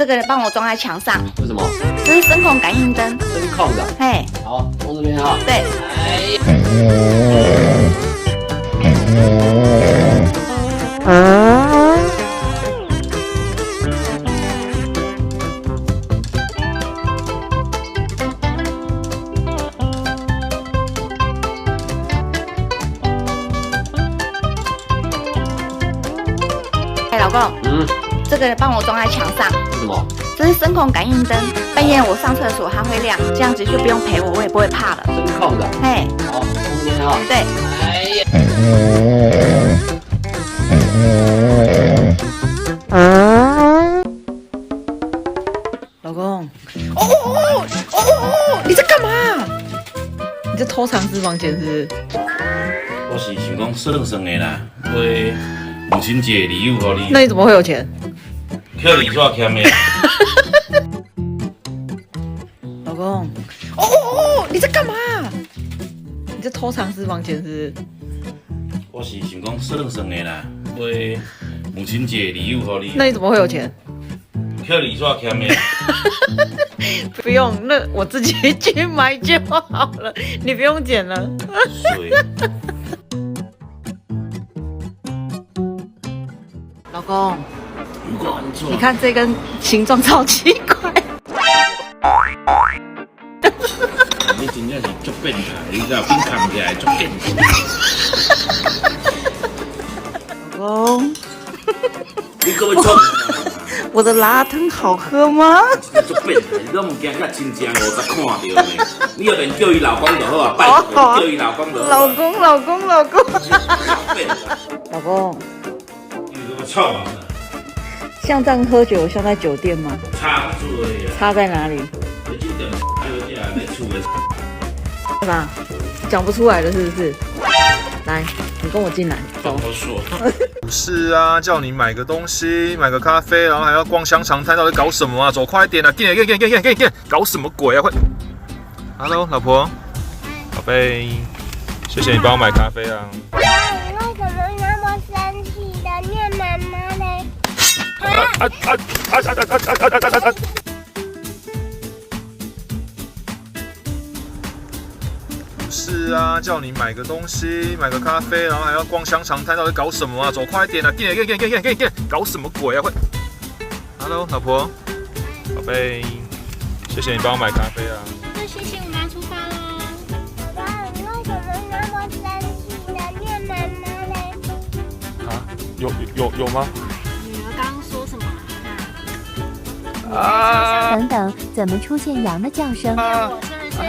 这个帮我装在墙上。为什么？这是声控感应灯。声控的。嘿，好，从这边哈。对。哎，老公。这个帮我装在墙上。为什么？这是声控感应灯，半夜我上厕所它会亮，这样子就不用陪我，我也不会怕了。声控的。嘿。好，从这边哈。对。老公。你在干嘛？你在偷藏私房钱是不是？我是想讲算算的啦，为母亲节礼物给你。那你怎么会有钱？扣你煞欠的。老公。你在干嘛？你在偷藏私房钱是不是？我是想讲算算的啦，为母亲节礼物给你。那你怎么会有钱？扣你煞欠的。不用，那我自己去买就好了，你不用剪了。老公，你看这根形状超奇怪。你真正是足变态，你知道，变扛起来足变态。老公，你各位错。我的辣汤好喝吗？足变态，你都唔惊甲亲戚50看到呢？你要连叫伊老公就好啊，拜托，叫伊老公就好。老公。老公。老公，你这个臭啊！像这样喝酒，像在酒店吗？差不多而已啊。差在哪里？你这点酒价在厝的。对吧？讲不出来的是不是？来，你跟我进来，走。我说。是啊，叫你买个东西，买个咖啡，然后还要逛香肠摊，到底搞什么啊？走快点啊！给，搞什么鬼啊？快 ！Hello， 老婆，宝贝，谢谢你帮我买咖啡啊。你为什么那么生气的念妈妈嘞？是啊，叫你买个东西，买个咖啡，然后还要逛香肠摊，到底搞什么啊？走快点啊！给，搞什么鬼啊？快 ！Hello， 老婆，宝贝，谢谢你帮我买咖啡啊。那谢谢，我们要出发喽。爸爸，你为什么那么生气的念妈妈嘞？啊，有吗？女儿刚刚说什么啊！等等，怎么出现羊的叫声？我生日